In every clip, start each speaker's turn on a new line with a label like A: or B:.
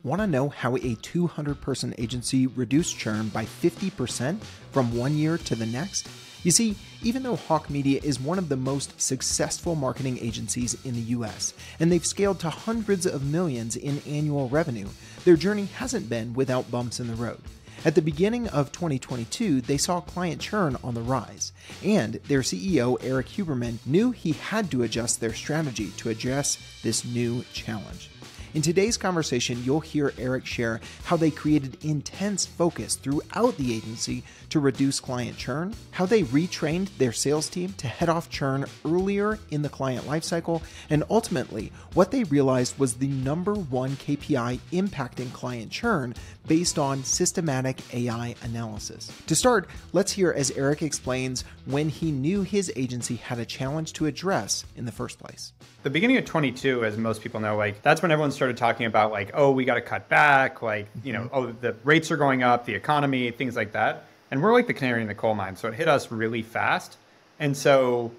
A: Want to know how a 200-person agency reduced churn by 50% from one year to the next? You see, even though Hawke Media is one of the most successful marketing agencies in the US, and they've scaled to hundreds of millions in annual revenue, their journey hasn't been without bumps in the road. At the beginning of 2022, they saw client churn on the rise, and their CEO, Erik Huberman, knew he had to adjust their strategy to address this new challenge. In today's conversation, you'll hear Erik share how they created intense focus throughout the agency to reduce client churn, how they retrained their sales team to head off churn earlier in the client lifecycle, and ultimately, what they realized was the number one KPI impacting client churn based on systematic AI analysis. To start, let's hear as Erik explains when he knew his agency had a challenge to address in the first place.
B: The beginning of 22, as most people know, that's when everyone started talking about oh, we got to cut back, oh, the rates are going up, the economy, things like that. And we're like the canary in the coal mine. So it hit us really fast. And so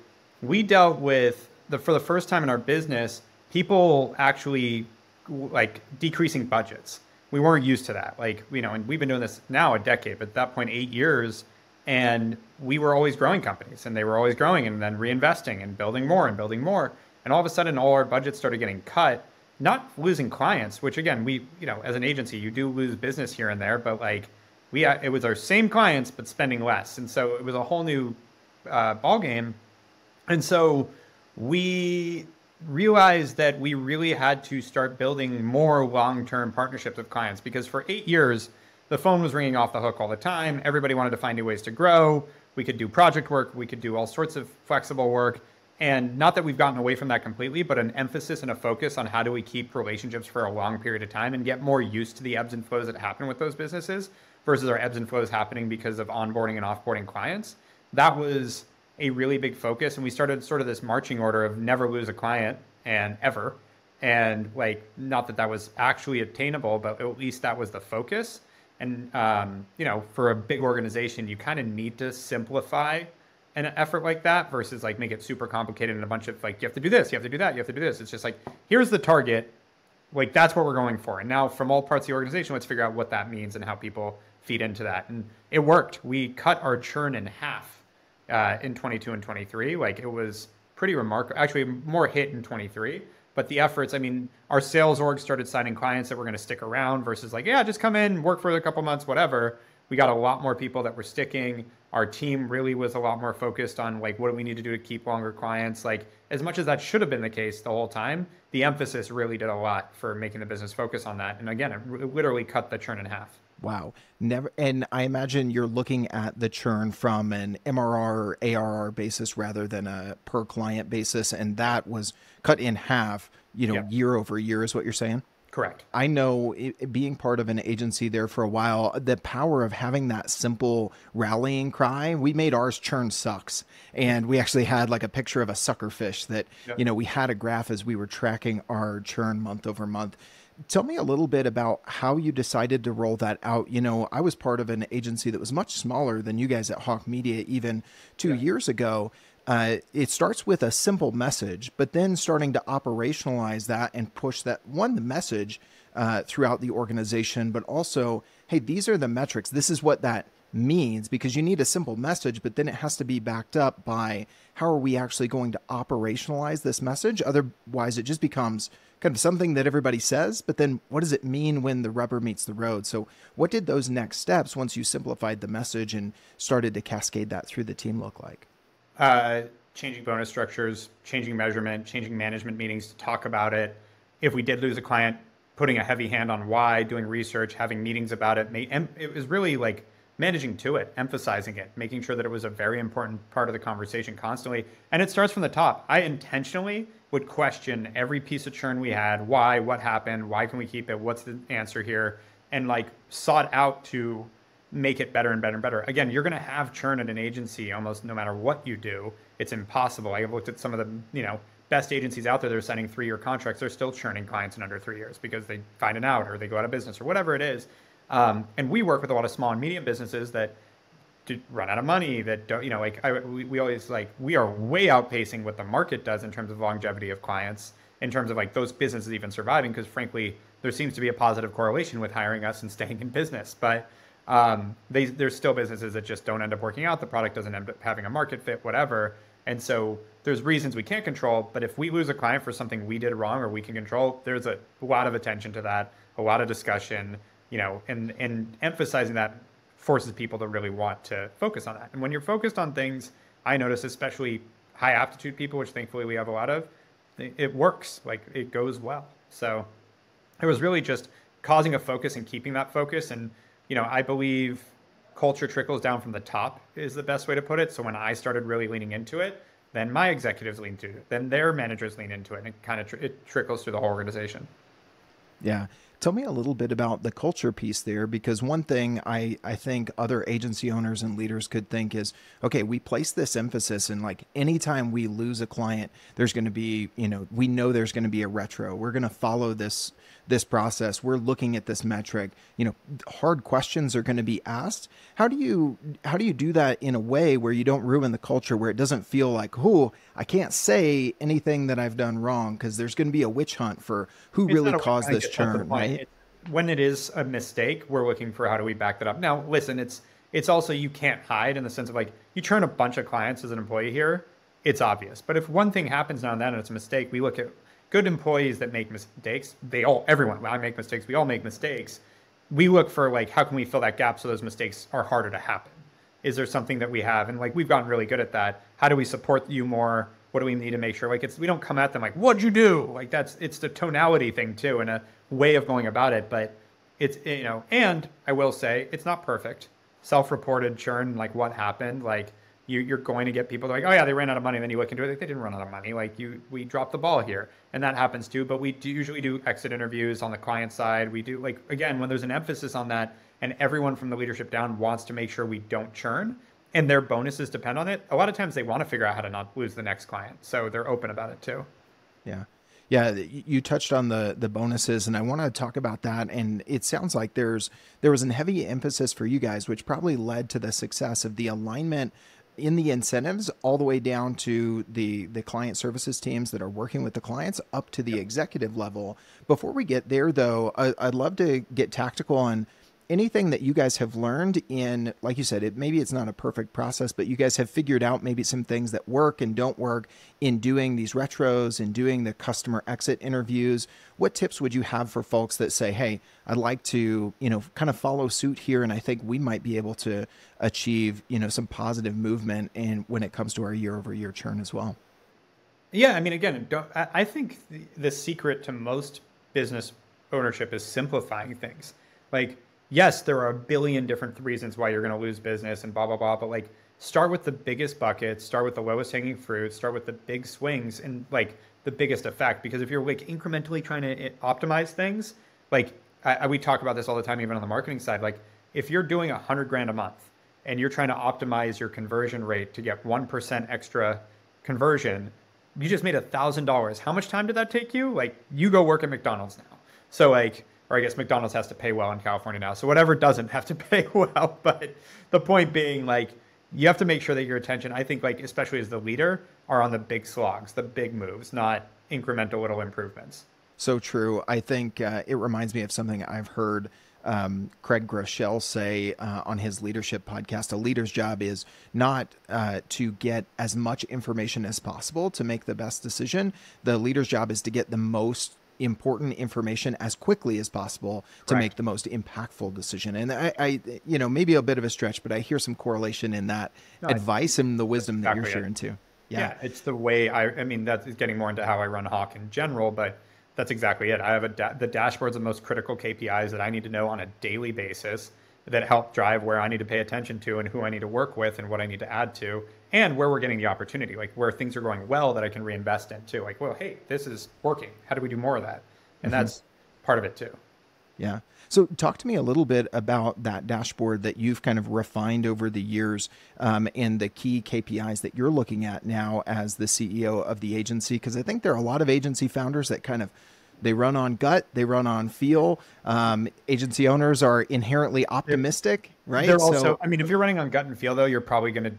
B: we dealt with, for the first time in our business, people actually decreasing budgets. We weren't used to that. And we've been doing this now a decade, but at that point, 8 years. And we were always growing companies, and they were always growing and then reinvesting and building more and building more. And all of a sudden, all our budgets started getting cut, not losing clients, which again, we, as an agency, you do lose business here and there, but it was our same clients, but spending less. And so it was a whole new ball game. And so we realized that we really had to start building more long-term partnerships with clients, because for 8 years, the phone was ringing off the hook all the time. Everybody wanted to find new ways to grow. We could do project work. We could do all sorts of flexible work. And not that we've gotten away from that completely, but an emphasis and a focus on how do we keep relationships for a long period of time and get more used to the ebbs and flows that happen with those businesses versus our ebbs and flows happening because of onboarding and offboarding clients. That was a really big focus. And we started sort of this marching order of never lose a client and ever. And not that that was actually attainable, but at least that was the focus. And, for a big organization, you kind of need to simplify an effort like that versus make it super complicated and a bunch of you have to do this, you have to do that, you have to do this. It's just here's the target, that's what we're going for. And now from all parts of the organization, let's figure out what that means and how people feed into that. And it worked. We cut our churn in half in 22 and 23. It was pretty remarkable. Actually, more hit in 23. But the efforts, our sales org started signing clients that were going to stick around versus yeah, just come in, work for a couple months, whatever. We got a lot more people that were sticking. Our team really was a lot more focused on what do we need to do to keep longer clients. As much as that should have been the case the whole time, the emphasis really did a lot for making the business focus on that. And again, it literally cut the churn in half.
A: Wow. Never. And I imagine you're looking at the churn from an MRR or ARR basis rather than a per client basis. And that was cut in half, year over year is what you're saying?
B: Correct.
A: I know being part of an agency there for a while, the power of having that simple rallying cry, we made ours churn sucks. And we actually had a picture of a sucker fish that, we had a graph as we were tracking our churn month over month. Tell me a little bit about how you decided to roll that out. I was part of an agency that was much smaller than you guys at Hawke Media even 2 years ago. It starts with a simple message, but then starting to operationalize that and push that the message throughout the organization, but also, hey, these are the metrics. This is what that means, because you need a simple message, but then it has to be backed up by how are we actually going to operationalize this message? Otherwise, it just becomes kind of something that everybody says, but then what does it mean when the rubber meets the road? So what did those next steps, once you simplified the message and started to cascade that through the team, look like?
B: Changing bonus structures, changing measurement, changing management meetings to talk about it. If we did lose a client, putting a heavy hand on why, doing research, having meetings about it. And it was really managing to it, emphasizing it, making sure that it was a very important part of the conversation constantly. And it starts from the top. I intentionally would question every piece of churn we had. Why? What happened? Why can we keep it? What's the answer here? And sought out to make it better and better and better. Again, you're going to have churn at an agency almost no matter what you do. It's impossible. I've looked at some of the best agencies out there. They're signing 3-year contracts. They're still churning clients in under 3 years because they find an out or they go out of business or whatever it is. And we work with a lot of small and medium businesses that run out of money, that don't, we always we are way outpacing what the market does in terms of longevity of clients, in terms of those businesses even surviving, because frankly, there seems to be a positive correlation with hiring us and staying in business. But there's still businesses that just don't end up working out. The product doesn't end up having a market fit, whatever. And so there's reasons we can't control. But if we lose a client for something we did wrong or we can control, there's a lot of attention to that, a lot of discussion, and emphasizing that forces people to really want to focus on that. And when you're focused on things, I notice, especially high aptitude people, which thankfully we have a lot of, it works, like it goes well. So it was really just causing a focus and keeping that focus. And, I believe culture trickles down from the top is the best way to put it. So when I started really leaning into it, then my executives lean into it, then their managers lean into it, and it kind of it trickles through the whole organization.
A: Yeah. Tell me a little bit about the culture piece there, because one thing I think other agency owners and leaders could think is, okay, we place this emphasis and like anytime we lose a client, there's going to be, we know there's going to be a retro. We're going to follow this process. We're looking at this metric, hard questions are going to be asked. How do you do that in a way where you don't ruin the culture, where it doesn't feel like, oh, I can't say anything that I've done wrong because there's going to be a witch hunt for who really caused this churn, right?
B: When it is a mistake, we're looking for how do we back that up. Now, listen, it's also, you can't hide in the sense of like, you churn a bunch of clients as an employee here, it's obvious. But if one thing happens now and then and it's a mistake, we look at good employees that make mistakes. Everyone, I make mistakes, we all make mistakes. We look for like, how can we fill that gap so those mistakes are harder to happen? Is there something that we have? And like, we've gotten really good at that. How do we support you more? What do we need to make sure? Like, we don't come at them like, what'd you do? Like it's the tonality thing too, and a way of going about it. But it's, and I will say it's not perfect. Self-reported churn, like what happened, like you're going to get people like, oh yeah, they ran out of money. And then you look into it, like they didn't run out of money. Like we dropped the ball here, and that happens too. But we usually do exit interviews on the client side. We do, like, again, when there's an emphasis on that and everyone from the leadership down wants to make sure we don't churn, and their bonuses depend on it, a lot of times they want to figure out how to not lose the next client. So they're open about it too.
A: Yeah. Yeah, you touched on the bonuses, and I want to talk about that. And it sounds like there was a heavy emphasis for you guys, which probably led to the success of the alignment in the incentives all the way down to the client services teams that are working with the clients up to the executive level. Before we get there, though, I'd love to get tactical on anything that you guys have learned in, like you said, maybe it's not a perfect process, but you guys have figured out maybe some things that work and don't work in doing these retros and doing the customer exit interviews. What tips would you have for folks that say, hey, I'd like to, kind of follow suit here, and I think we might be able to achieve, some positive movement when it comes to our year-over-year churn as well?
B: Yeah, I mean, again, I think the secret to most business ownership is simplifying things. Like, yes, there are a billion different reasons why you're going to lose business and blah, blah, blah. But like, start with the biggest buckets, start with the lowest hanging fruit, start with the big swings and like the biggest effect. Because if you're like incrementally trying to optimize things, like we talk about this all the time, even on the marketing side, like if you're doing $100,000 a month and you're trying to optimize your conversion rate to get 1% extra conversion, you just made $1,000. How much time did that take you? Like, you go work at McDonald's now. So like, or I guess McDonald's has to pay well in California now. So whatever doesn't have to pay well. But the point being, like, you have to make sure that your attention, I think, like, especially as the leader, are on the big slogs, the big moves, not incremental little improvements.
A: So true. I think it reminds me of something I've heard Craig Groeschel say on his leadership podcast. A leader's job is not to get as much information as possible to make the best decision. The leader's job is to get the most important information as quickly as possible to make the most impactful decision. And I maybe a bit of a stretch, but I hear some correlation in that advice and the wisdom that you're sharing too.
B: Yeah, it's the way I mean, that's getting more into how I run Hawke in general, but that's exactly it. I have the dashboards, the most critical KPIs that I need to know on a daily basis that help drive where I need to pay attention to and who I need to work with and what I need to add to, and where we're getting the opportunity, like where things are going well that I can reinvest in too. Like, well, hey, this is working. How do we do more of that? And that's part of it too.
A: Yeah. So talk to me a little bit about that dashboard that you've kind of refined over the years and the key KPIs that you're looking at now as the CEO of the agency. Because I think there are a lot of agency founders that kind of, they run on gut, they run on feel. Agency owners are inherently optimistic, right?
B: They're also, I mean, if you're running on gut and feel though, you're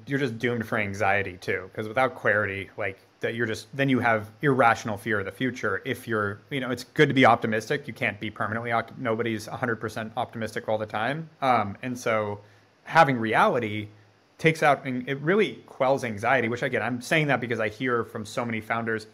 B: just doomed for anxiety too. Because without clarity, like that then you have irrational fear of the future. If you're, it's good to be optimistic. You can't be permanently, nobody's 100% optimistic all the time. And so having reality takes out, and it really quells anxiety, which again, I'm saying that because I hear from so many founders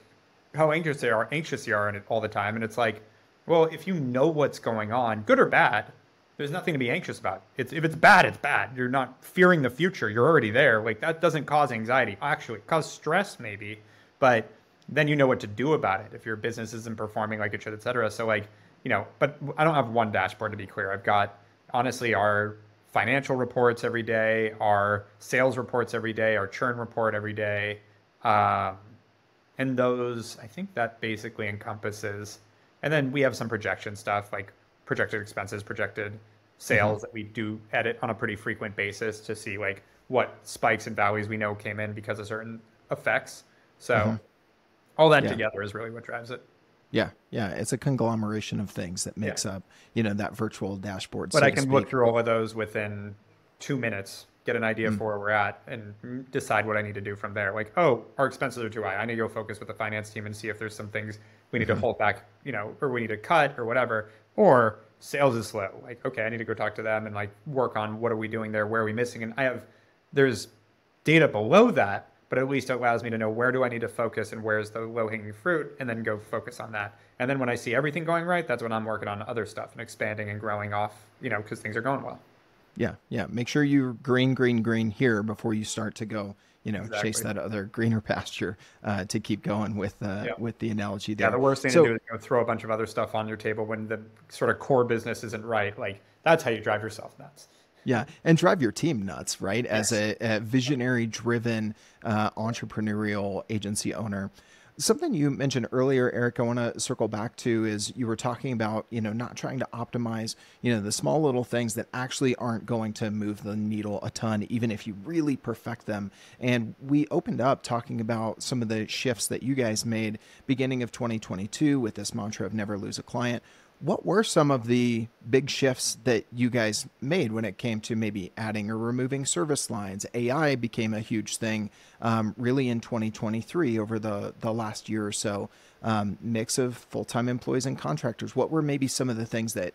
B: how anxious they are in it all the time. And it's like, well, if you know what's going on, good or bad, there's nothing to be anxious about. If it's bad, it's bad. You're not fearing the future. You're already there. Like that doesn't cause anxiety. Actually, it causes stress maybe, but then you know what to do about it if your business isn't performing like it should, et cetera. So like, but I don't have one dashboard, to be clear. I've got, honestly, our financial reports every day, our sales reports every day, our churn report every day. And those, I think that basically encompasses, and then we have some projection stuff like projected expenses, projected sales that we do edit on a pretty frequent basis to see like what spikes and valleys we know came in because of certain effects. So all that together is really what drives it.
A: Yeah. Yeah. It's a conglomeration of things that makes up, that virtual dashboard.
B: But I can look through all of those within 2 minutes, get an idea for where we're at, and decide what I need to do from there. Like, oh, our expenses are too high. I need to go focus with the finance team and see if there's some things we need to hold back, or we need to cut or whatever. Or sales is slow. Like, okay, I need to go talk to them and like work on what are we doing there? Where are we missing? And there's data below that, but at least it allows me to know where do I need to focus and where's the low hanging fruit, and then go focus on that. And then when I see everything going right, that's when I'm working on other stuff and expanding and growing off, because things are going well.
A: Yeah. Yeah. Make sure you're green here before you start to go,
B: Exactly.
A: chase that other greener pasture, to keep going with the analogy there.
B: Yeah. The worst thing to do is throw a bunch of other stuff on your table when the sort of core business isn't right. Like that's how you drive yourself nuts.
A: Yeah. And drive your team nuts, right? As a visionary driven, entrepreneurial agency owner. Something you mentioned earlier, Erik, I want to circle back to is you were talking about, not trying to optimize, the small little things that actually aren't going to move the needle a ton, even if you really perfect them. And we opened up talking about some of the shifts that you guys made beginning of 2022 with this mantra of never lose a client. What were some of the big shifts that you guys made when it came to maybe adding or removing service lines? AI became a huge thing really in 2023 over the last year or so. Mix of full-time employees and contractors. What were maybe some of the things that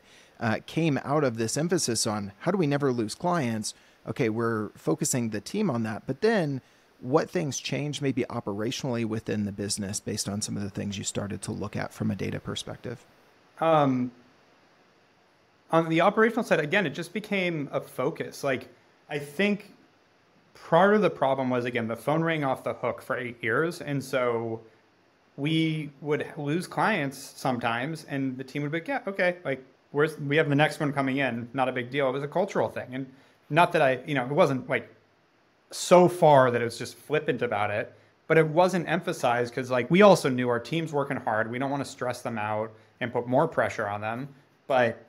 A: came out of this emphasis on how do we never lose clients? Okay, we're focusing the team on that. But then what things changed maybe operationally within the business based on some of the things you started to look at from a data perspective?
B: On the operational side, again, it just became a focus. Like, I think part of the problem was, again, the phone rang off the hook for 8 years. And so we would lose clients sometimes, and the team would be like, yeah, okay, like we have the next one coming in. Not a big deal. It was a cultural thing. And not that it wasn't like so far that it was just flippant about it, but it wasn't emphasized because like we also knew our team's working hard. We don't want to stress them out and put more pressure on them. But,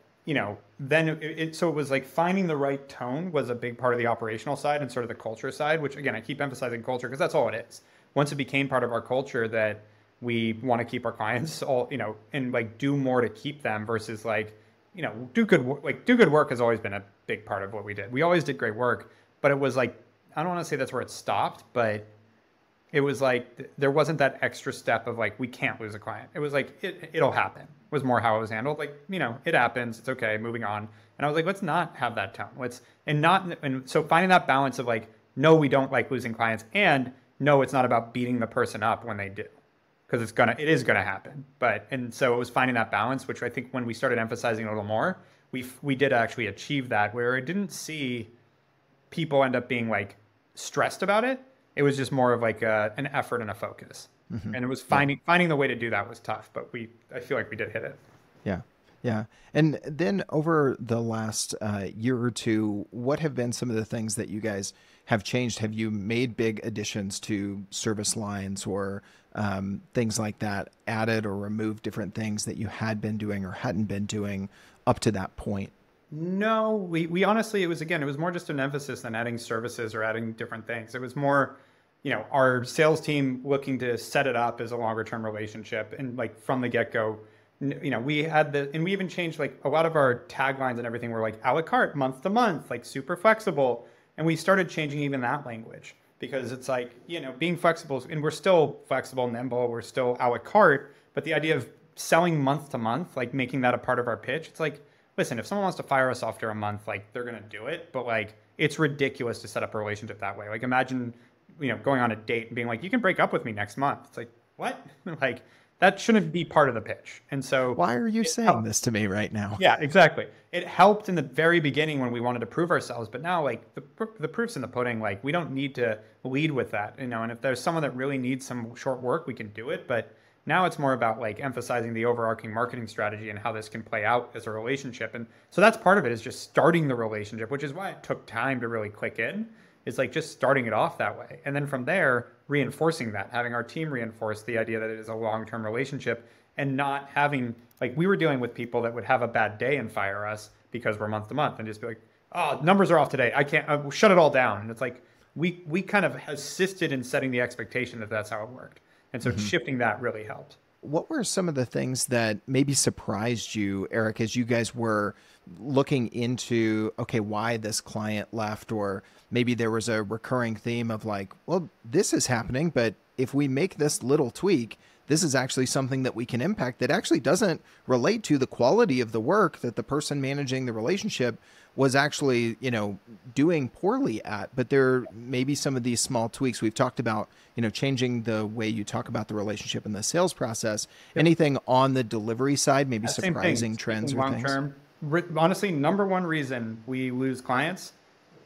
B: then so it was like finding the right tone was a big part of the operational side and sort of the culture side, which again, I keep emphasizing culture because that's all it is. Once it became part of our culture that we want to keep our clients all, and like do more to keep them versus like, do good work. Like do good work has always been a big part of what we did. We always did great work, but it was like, I don't want to say that's where it stopped, but it was like there wasn't that extra step of like we can't lose a client. It was like it'll happen. Was more how it was handled. Like it happens. It's okay. Moving on. And I was like, let's not have that tone. And so finding that balance of like, no, we don't like losing clients, and no, it's not about beating the person up when they do, because it is gonna happen. And so it was finding that balance, which I think when we started emphasizing a little more, we did actually achieve that, where I didn't see people end up being like stressed about it. It was just more of like an effort and a focus. Mm-hmm. And it was finding the way to do that was tough, but I feel like we did hit it.
A: Yeah. Yeah. And then over the last year or two, what have been some of the things that you guys have changed? Have you made big additions to service lines or things like that, added or removed different things that you had been doing or hadn't been doing up to that point?
B: No, we honestly, it was more just an emphasis than adding services or adding different things. It was more, our sales team looking to set it up as a longer term relationship. And like from the get-go, we had and we even changed like a lot of our taglines and everything were like a la carte, month to month, like super flexible. And we started changing even that language. because it's like, being flexible, and we're still flexible, nimble, we're still a la carte, but the idea of selling month to month, like making that a part of our pitch, it's like, listen, if someone wants to fire us after a month, like they're going to do it, but like it's ridiculous to set up a relationship that way. Like imagine, going on a date and being like, you can break up with me next month. It's like, what? Like that shouldn't be part of the pitch. And so
A: why are you saying this to me right now?
B: Yeah, exactly. It helped in the very beginning when we wanted to prove ourselves, but now like the proof's in the pudding. Like we don't need to lead with that, and if there's someone that really needs some short work, we can do it. But now it's more about like emphasizing the overarching marketing strategy and how this can play out as a relationship. And so that's part of it, is just starting the relationship, which is why it took time to really click in. It's like just starting it off that way. And then from there, reinforcing that, having our team reinforce the idea that it is a long-term relationship, and not having, like we were dealing with people that would have a bad day and fire us because we're month to month and just be like, oh, numbers are off today. I can't, shut it all down. And it's like, we kind of assisted in setting the expectation that that's how it worked. And so shifting that really helped.
A: What were some of the things that maybe surprised you, Erik, as you guys were looking into, okay, why this client left, or maybe there was a recurring theme of like, well, this is happening, but if we make this little tweak, this is actually something that we can impact that actually doesn't relate to the quality of the work that the person managing the relationship was actually, doing poorly at. But there may be some of these small tweaks. We've talked about, changing the way you talk about the relationship in the sales process. Yep. Anything on the delivery side, maybe surprising trends or things? Long
B: term, honestly, number one reason we lose clients,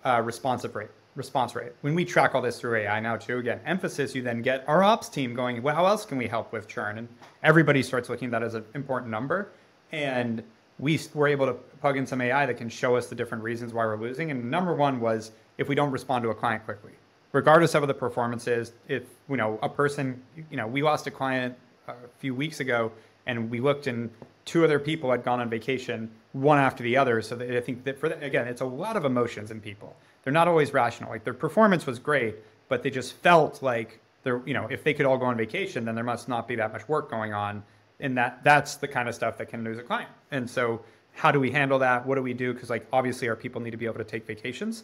B: response rate. When we track all this through AI now too, again, emphasis, you then get our ops team going, well, how else can we help with churn? And everybody starts looking at that as an important number. And we were able to plug in some AI that can show us the different reasons why we're losing. And number one was if we don't respond to a client quickly, regardless of what the performance is. If, a person, we lost a client a few weeks ago, and we looked and two other people had gone on vacation, one after the other. So I think that again, it's a lot of emotions in people. They're not always rational. Like their performance was great, but they just felt like they're, if they could all go on vacation, then there must not be that much work going on. And that's the kind of stuff that can lose a client. And so how do we handle that? What do we do? Because like obviously our people need to be able to take vacations.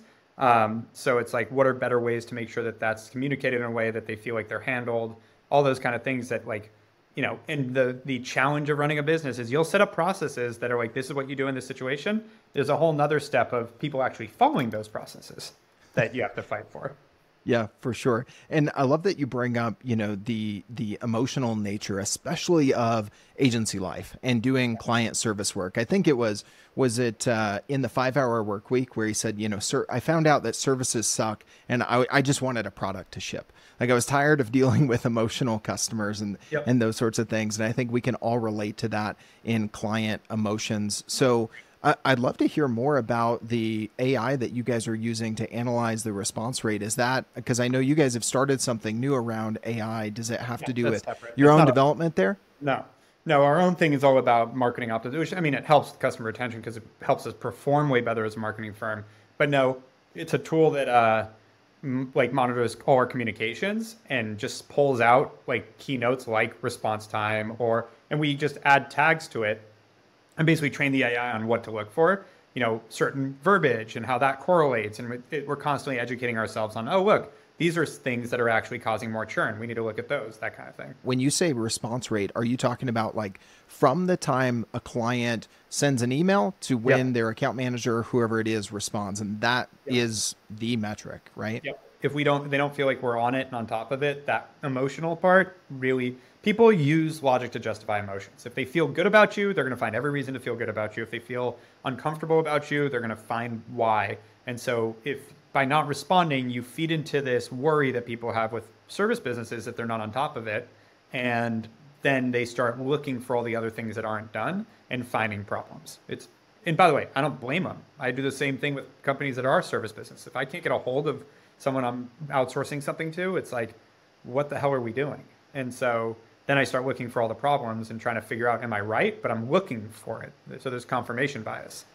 B: So it's like, what are better ways to make sure that that's communicated in a way that they feel like they're handled? All those kind of things that like, and the challenge of running a business is you'll set up processes that are like, this is what you do in this situation. There's a whole nother step of people actually following those processes that you have to fight for.
A: Yeah, for sure. And I love that you bring up, the emotional nature, especially of agency life and doing client service work. I think it was it in the 5-Hour Work Week where he said, sir, I found out that services suck and I just wanted a product to ship. Like I was tired of dealing with emotional customers and those sorts of things. And I think we can all relate to that in client emotions. So I'd love to hear more about the AI that you guys are using to analyze the response rate. Is that, because I know you guys have started something new around AI. Does it have to do with your own development there?
B: No, our own thing is all about marketing optimization. I mean, it helps customer retention because it helps us perform way better as a marketing firm. But no, it's a tool that like monitors all our communications and just pulls out like keynotes like response time, and we just add tags to it and basically train the AI on what to look for, certain verbiage and how that correlates. And we're constantly educating ourselves on, oh, look, these are things that are actually causing more churn. We need to look at those, that kind of thing.
A: When you say response rate, are you talking about like from the time a client sends an email to when their account manager or whoever it is responds? And that is the metric, right?
B: Yep. If they don't feel like we're on it and on top of it, that emotional part really, people use logic to justify emotions. If they feel good about you, they're going to find every reason to feel good about you. If they feel uncomfortable about you, they're going to find why. And so if by not responding, you feed into this worry that people have with service businesses that they're not on top of it. And then they start looking for all the other things that aren't done and finding problems. And by the way, I don't blame them. I do the same thing with companies that are service business. If I can't get a hold of someone I'm outsourcing something to, it's like, what the hell are we doing? And so then I start looking for all the problems and trying to figure out, am I right? But I'm looking for it. So there's confirmation bias.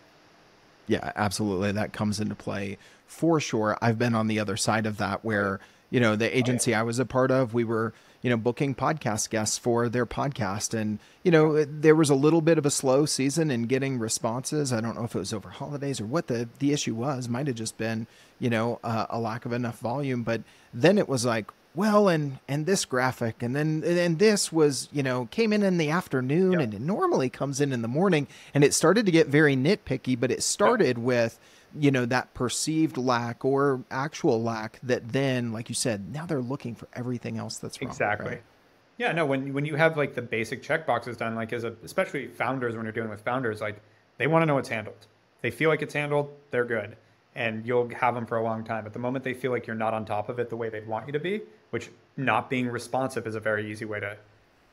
A: Yeah, absolutely. That comes into play for sure. I've been on the other side of that where, the agency I was a part of, we were, booking podcast guests for their podcast. And, there was a little bit of a slow season in getting responses. I don't know if it was over holidays or what the issue was. Might have just been, a lack of enough volume. But then it was like, well, and this graphic, and this was, came in the afternoon, and it normally comes in the morning. And it started to get very nitpicky, but it started with, that perceived lack or actual lack that then, like you said, now they're looking for everything else that's wrong.
B: Exactly.
A: Right?
B: Yeah, no, when you have like the basic checkboxes done, like especially founders, when you're dealing with founders, like they want to know it's handled. They feel like it's handled, they're good. And you'll have them for a long time. But the moment they feel like you're not on top of it the way they'd want you to be, which not being responsive is a very easy way to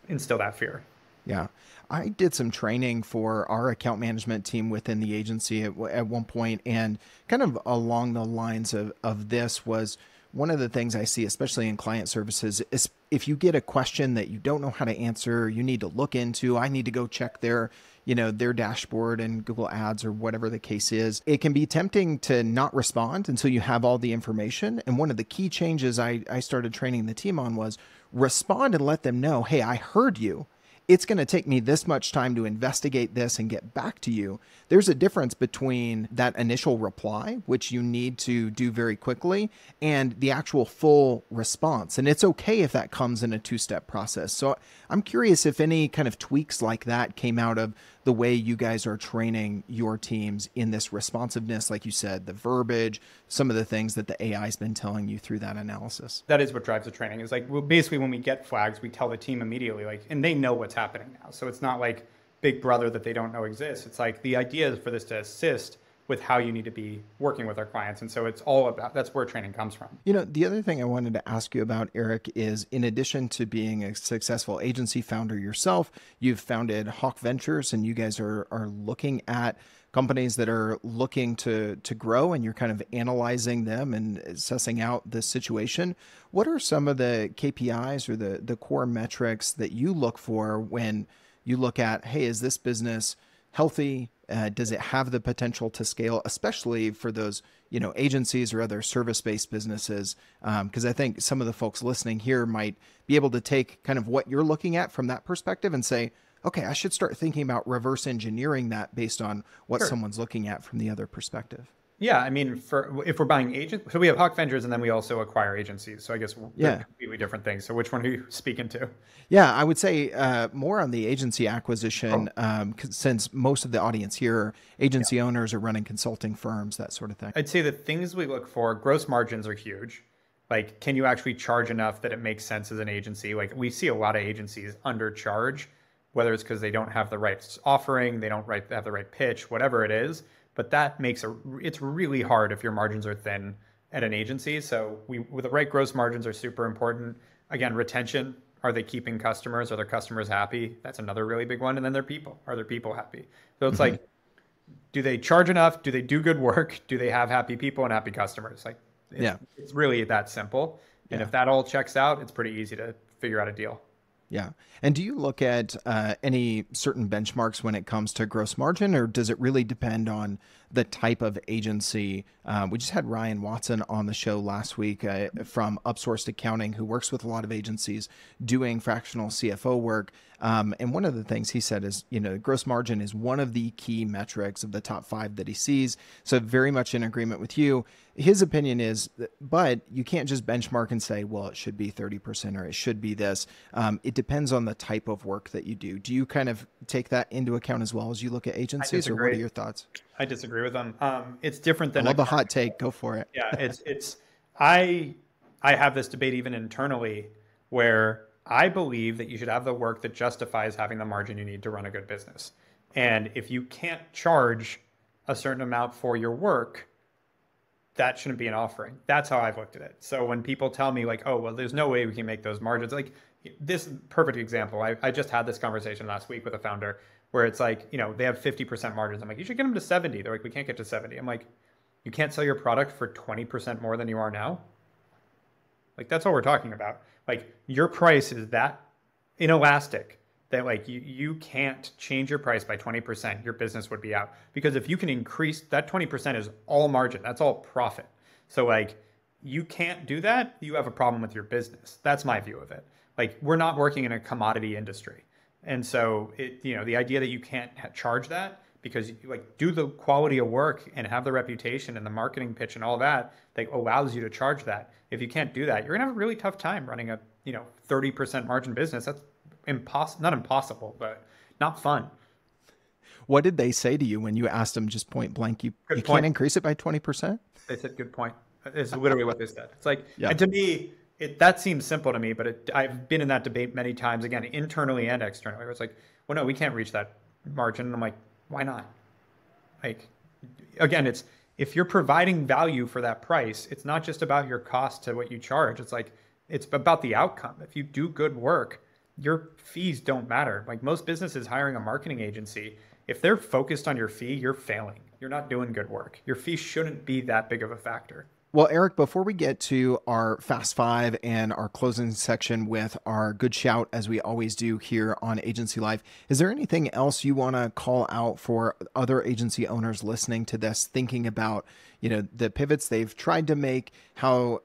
B: instill that fear.
A: Yeah. I did some training for our account management team within the agency at one point, and kind of along the lines of this was one of the things I see, especially in client services, is if you get a question that you don't know how to answer, you need to look into, I need to go check their dashboard and Google Ads or whatever the case is. It can be tempting to not respond until you have all the information. And one of the key changes I started training the team on was respond and let them know, hey, I heard you. It's going to take me this much time to investigate this and get back to you. There's a difference between that initial reply, which you need to do very quickly, and the actual full response. And it's okay if that comes in a two-step process. So I'm curious if any kind of tweaks like that came out of the way you guys are training your teams in this responsiveness, like you said, the verbiage, some of the things that the AI has been telling you through that analysis.
B: That is what drives the training. Is like, well, basically when we get flags, we tell the team immediately, like, and they know what's happening now. So it's not like Big Brother that they don't know exists. It's like the idea is for this to assist with how you need to be working with our clients. And so it's all about, that's where training comes from.
A: The other thing I wanted to ask you about, Erik, is in addition to being a successful agency founder yourself, you've founded Hawke Ventures, and you guys are looking at companies that are looking to grow, and you're kind of analyzing them and assessing out the situation. What are some of the KPIs or the core metrics that you look for when you look at, hey, is this business healthy? Does it have the potential to scale, especially for those, agencies or other service-based businesses? Because I think some of the folks listening here might be able to take kind of what you're looking at from that perspective and say, okay, I should start thinking about reverse engineering that based on what someone's looking at from the other perspective.
B: Yeah, I mean, if we're buying agents, so we have Hawke Ventures and then we also acquire agencies. So I guess they're completely different things. So which one are you speaking to?
A: Yeah, I would say more on the agency acquisition, since most of the audience here are agency owners or running consulting firms, that sort of thing.
B: I'd say the things we look for, gross margins are huge. Like, can you actually charge enough that it makes sense as an agency? Like, we see a lot of agencies undercharge, whether it's because they don't have the right offering, they don't have the right pitch, whatever it is. But that makes it's really hard if your margins are thin at an agency. So with the right gross margins are super important. Again, retention. Are they keeping customers? Are their customers happy? That's another really big one. And then their people. Are their people happy? So it's like, do they charge enough? Do they do good work? Do they have happy people and happy customers? Like, it's really that simple. And if that all checks out, it's pretty easy to figure out a deal.
A: Yeah. And do you look at any certain benchmarks when it comes to gross margin, or does it really depend on the type of agency? We just had Ryan Watson on the show last week from Upsourced Accounting, who works with a lot of agencies doing fractional CFO work. And one of the things he said is, gross margin is one of the key metrics of the top 5 that he sees. So very much in agreement with you. His opinion is, but you can't just benchmark and say, well, it should be 30% or it should be this. It depends on the type of work that you do. Do you kind of take that into account as well as you look at agencies, or what are your thoughts?
B: I disagree with them. It's different than
A: I love a hot take. Go for it.
B: Yeah, I have this debate even internally where I believe that you should have the work that justifies having the margin you need to run a good business. And if you can't charge a certain amount for your work, that shouldn't be an offering. That's how I've looked at it. So when people tell me like, oh, well, there's no way we can make those margins. Like, this perfect example. I just had this conversation last week with a founder where it's like, they have 50% margins. I'm like, you should get them to 70. They're like, we can't get to 70. I'm like, you can't sell your product for 20% more than you are now? Like, that's what we're talking about. Like, your price is that inelastic that like you can't change your price by 20%, your business would be out. Because if you can increase, that 20% is all margin, that's all profit. So like, you can't do that, you have a problem with your business. That's my view of it. Like, we're not working in a commodity industry. And so the idea that you can't charge that because like do the quality of work and have the reputation and the marketing pitch and all that allows you to charge that. If you can't do that, you're gonna have a really tough time running a 30% margin business. That's not impossible, but not fun.
A: What did they say to you when you asked them just point blank, you can't increase it by 20%?
B: They said, good point. It's literally what they said. It's like,
A: yeah.
B: And to me, that seems simple to me, but I've been in that debate many times, again, internally and externally, where it's like, well, no, we can't reach that margin. And I'm like, why not? Like, again, if you're providing value for that price, it's not just about your cost to what you charge. It's like, it's about the outcome. If you do good work, your fees don't matter. Like most businesses hiring a marketing agency, if they're focused on your fee, you're failing. You're not doing good work. Your fee shouldn't be that big of a factor.
A: Well, Erik, before we get to our Fast Five and our closing section with our good shout, as we always do here on Agency Life, is there anything else you want to call out for other agency owners listening to this, thinking about, the pivots they've tried to make, how,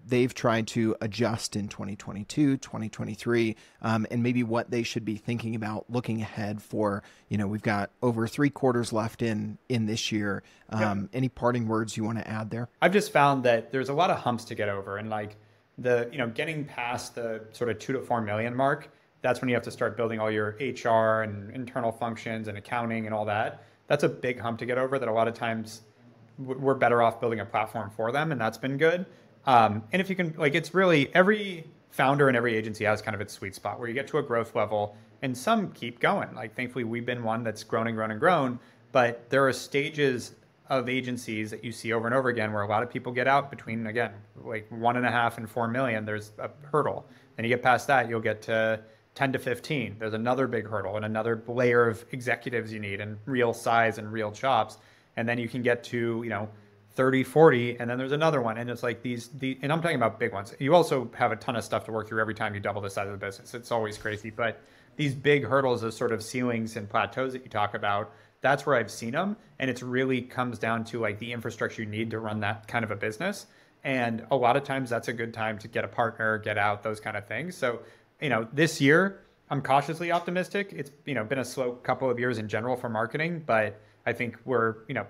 A: they've tried to adjust in 2022, 2023, and maybe what they should be thinking about looking ahead for, we've got over 3 quarters left in this year. Any parting words you want to add there?
B: I've just found that there's a lot of humps to get over, and getting past the sort of 2 to 4 million mark, that's when you have to start building all your HR and internal functions and accounting and all that. That's a big hump to get over that a lot of times we're better off building a platform for them, and that's been good. And if you can, it's really every founder and every agency has kind of its sweet spot where you get to a growth level, and some keep going. Like thankfully, we've been one that's grown and grown and grown, but there are stages of agencies that you see over and over again where a lot of people get out between, again, like 1.5 and 4 million. There's a hurdle. Then you get past that, you'll get to 10 to 15. There's another big hurdle and another layer of executives you need and real size and real chops. And then you can get to, 30, 40, and then there's another one. And it's like and I'm talking about big ones. You also have a ton of stuff to work through every time you double the size of the business. It's always crazy. But these big hurdles of sort of ceilings and plateaus that you talk about, that's where I've seen them. And it's really comes down to the infrastructure you need to run that kind of a business. And a lot of times that's a good time to get a partner, get out, those kind of things. So, this year I'm cautiously optimistic. It's, been a slow couple of years in general for marketing, but I think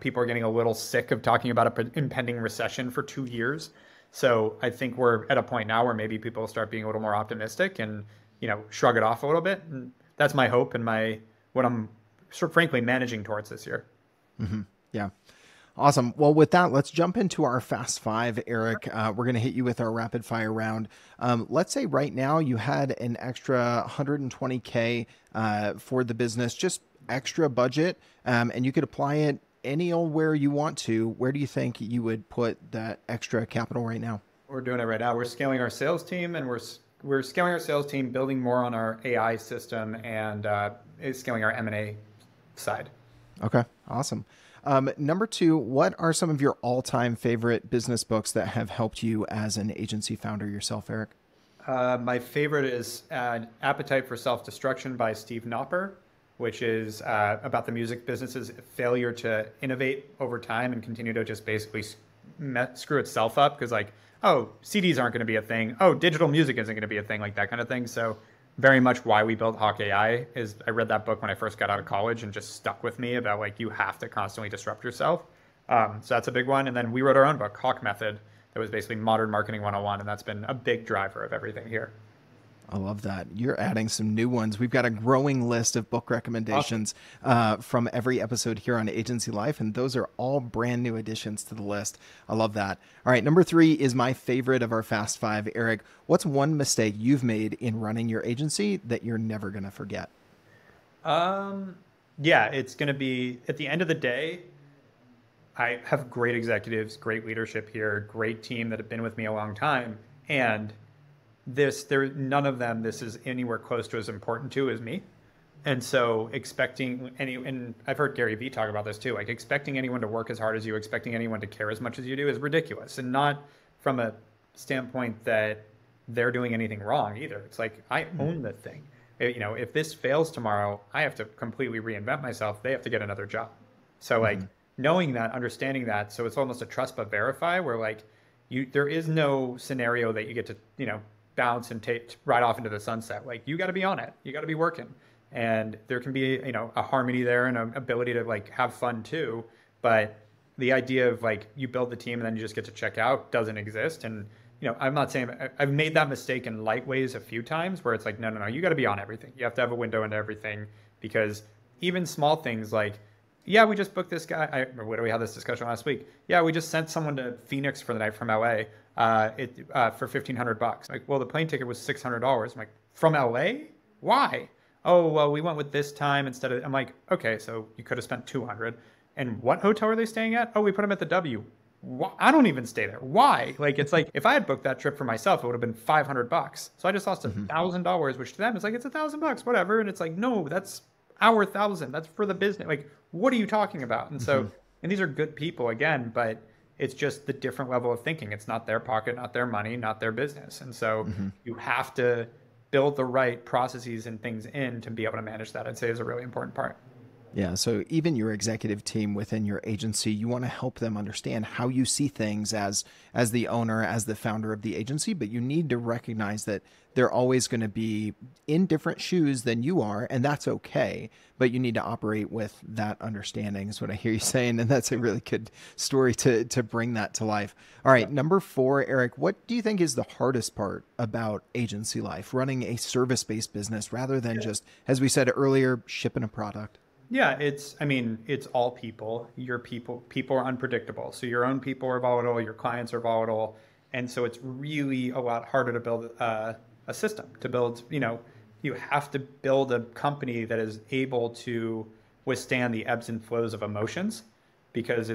B: people are getting a little sick of talking about an impending recession for 2 years. So I think we're at a point now where maybe people start being a little more optimistic and, shrug it off a little bit. And that's my hope and what I'm frankly managing towards this year.
A: Mm-hmm. Yeah. Awesome. Well, with that, let's jump into our Fast Five, Erik. We're going to hit you with our rapid fire round. Let's say right now you had an extra $120K for the business, just extra budget, and you could apply it anywhere you want to. Where do you think you would put that extra capital right now?
B: We're doing it right now. We're scaling our sales team, and we're scaling our sales team, building more on our AI system, and scaling our M&A side.
A: Okay, awesome. Number 2, what are some of your all-time favorite business books that have helped you as an agency founder yourself, Erik?
B: My favorite is Appetite for Self-Destruction by Steve Knopper, which is about the music business's failure to innovate over time and continue to just basically screw itself up because CDs aren't going to be a thing. Oh, digital music isn't going to be a thing, like that kind of thing. So very much why we built Hawke AI is I read that book when I first got out of college and just stuck with me about you have to constantly disrupt yourself. So that's a big one. And then we wrote our own book, Hawke Method, that was basically modern marketing 101. And that's been a big driver of everything here.
A: I love that. You're adding some new ones. We've got a growing list of book recommendations from every episode here on Agency Life, and those are all brand new additions to the list. I love that. All right, number 3 is my favorite of our Fast Five. Erik, what's one mistake you've made in running your agency that you're never going to forget?
B: It's going to be, at the end of the day, I have great executives, great leadership here, great team that have been with me a long time, and none of them this is anywhere close to as important to as me. And so and I've heard Gary Vee talk about this too, expecting anyone to work as hard as you, expecting anyone to care as much as you do is ridiculous. And not from a standpoint that they're doing anything wrong either. It's I own the thing. If this fails tomorrow, I have to completely reinvent myself. They have to get another job. So knowing that, understanding that, so it's almost a trust but verify where there is no scenario that you get to, bounce and take right off into the sunset. Like, you got to be on it. You got to be working. And there can be, a harmony there and an ability to like have fun too. But the idea of like you build the team and then you just get to check out doesn't exist. And, I'm not saying I've made that mistake in light ways a few times where it's like, no, you got to be on everything. You have to have a window into everything, because even small things like, yeah, we just booked this guy. We had this discussion last week. Yeah, we just sent someone to Phoenix for the night from LA for $1,500. Like, well, the plane ticket was $600. I'm like, from LA? Why? Oh, well, we went with this time instead of. I'm like, okay, so you could have spent $200. And what hotel are they staying at? Oh, we put them at the W. I don't even stay there. Why? Like, it's like, if I had booked that trip for myself, it would have been $500. So I just lost $1,000, which to them is like, it's $1,000, whatever. And it's like, no, that's our 1,000. That's for the business. Like, what are you talking about? And so, and these are good people again, but it's just the different level of thinking. It's not their pocket, not their money, not their business. And so you have to build the right processes and things in to be able to manage that, I'd say, is a really important part.
A: Yeah. So even your executive team within your agency, you want to help them understand how you see things as the owner, as the founder of the agency, but you need to recognize that they're always going to be in different shoes than you are, and that's okay. But you need to operate with that understanding is what I hear you saying. And that's a really good story to bring that to life. All right. Number 4, Erik, what do you think is the hardest part about agency life, running a service-based business rather than just, as we said earlier, shipping a product?
B: Yeah, it's all people. People are unpredictable. So your own people are volatile, your clients are volatile. And so it's really a lot harder to build a system, to build, you have to build a company that is able to withstand the ebbs and flows of emotions, because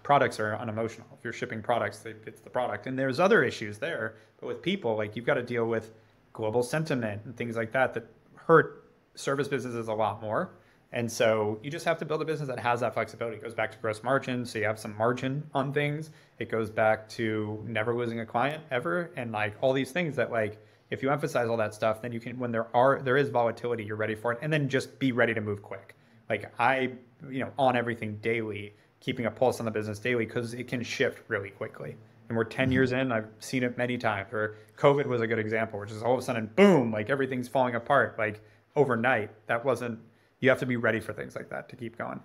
B: products are unemotional. If you're shipping products, it's the product. And there's other issues there, but with people, like, you've got to deal with global sentiment and things like that hurt service businesses a lot more. And so you just have to build a business that has that flexibility. It goes back to gross margin, so you have some margin on things. It goes back to never losing a client ever, and like all these things that, like, if you emphasize all that stuff, then you can, when there is volatility, you're ready for it, and then just be ready to move quick. Like, on everything daily, keeping a pulse on the business daily, because it can shift really quickly. And we're 10 years in, I've seen it many times, where COVID was a good example, which is all of a sudden, boom, like everything's falling apart, like overnight. You have to be ready for things like that to keep going.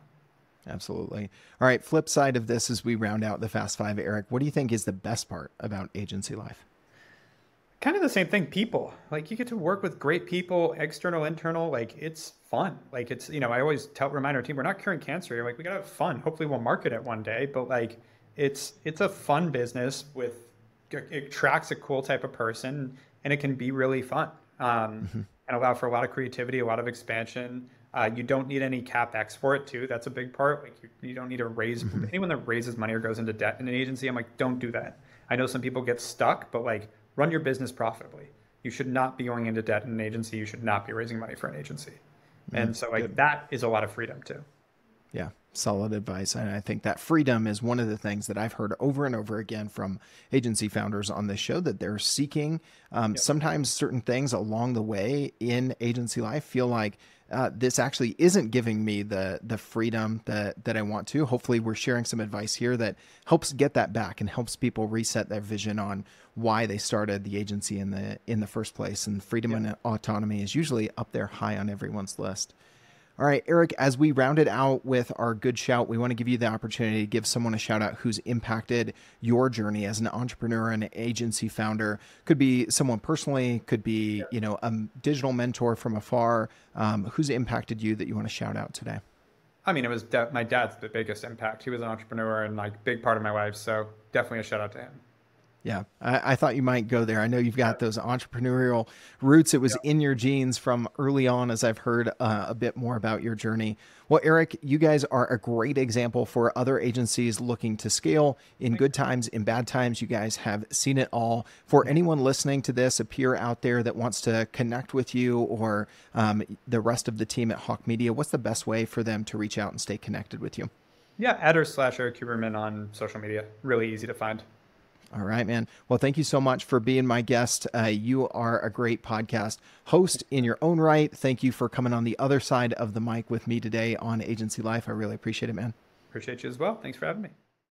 A: Absolutely. All right. Flip side of this, as we round out the Fast Five, Erik, what do you think is the best part about agency life?
B: Kind of the same thing. People, like, you get to work with great people, external, internal, like, it's fun. Like, it's, I always remind our team, we're not curing cancer. You're like, we gotta have fun. Hopefully we'll market it one day, but like, it's a fun business it attracts a cool type of person, and it can be really fun. And allow for a lot of creativity, a lot of expansion. You don't need any CapEx for it too. That's a big part. Like, you don't need to raise anyone that raises money or goes into debt in an agency. I'm like, don't do that. I know some people get stuck, but like, run your business profitably. You should not be going into debt in an agency. You should not be raising money for an agency. And so like, that is a lot of freedom too.
A: Yeah. Solid advice. And I think that freedom is one of the things that I've heard over and over again from agency founders on this show, that they're seeking. Sometimes certain things along the way in agency life feel like this actually isn't giving me the freedom that I want to. Hopefully we're sharing some advice here that helps get that back and helps people reset their vision on why they started the agency in the first place. And freedom and autonomy is usually up there high on everyone's list. All right, Erik, as we round it out with our good shout, we want to give you the opportunity to give someone a shout out who's impacted your journey as an entrepreneur and an agency founder. Could be someone personally, could be, a digital mentor from afar. Who's impacted you that you want to shout out today?
B: I mean, it was my dad's the biggest impact. He was an entrepreneur and like big part of my life. So definitely a shout out to him.
A: Yeah, I thought you might go there. I know you've got those entrepreneurial roots. It was in your genes from early on, as I've heard a bit more about your journey. Well, Erik, you guys are a great example for other agencies looking to scale in good times, in bad times. You guys have seen it all. For anyone listening to this, a peer out there that wants to connect with you or the rest of the team at Hawke Media, what's the best way for them to reach out and stay connected with you?
B: Yeah, @Erik Huberman on social media. Really easy to find.
A: All right, man. Well, thank you so much for being my guest. You are a great podcast host in your own right. Thank you for coming on the other side of the mic with me today on Agency Life. I really appreciate it, man.
B: Appreciate you as well. Thanks for having me.